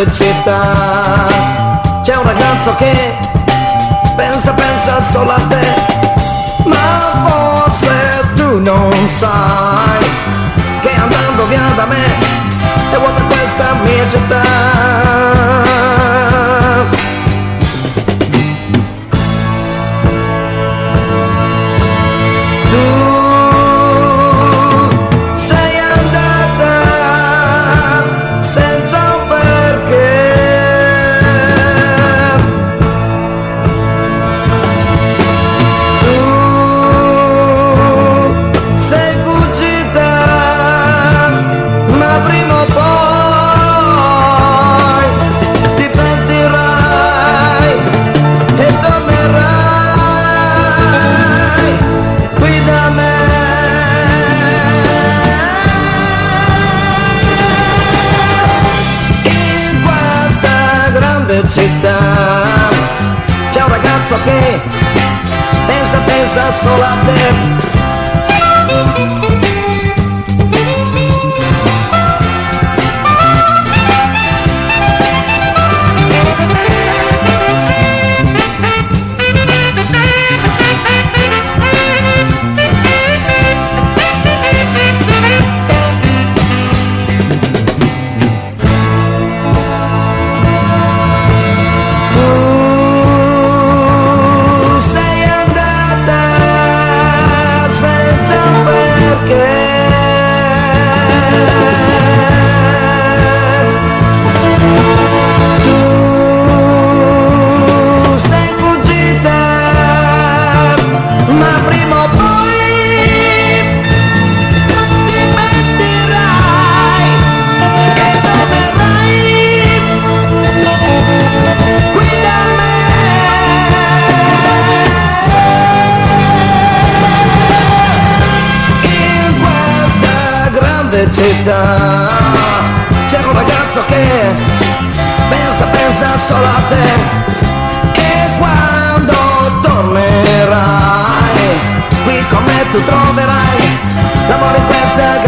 grande città c'è un ragazzo che pensa solo a te, ma forse tu non sai che andando via da me è vuota questa mia città. Città c'è un ragazzo che pensa solo a te. Città c'è un ragazzo che pensa solo a te, e quando tornerai qui con me tu troverai l'amore in questa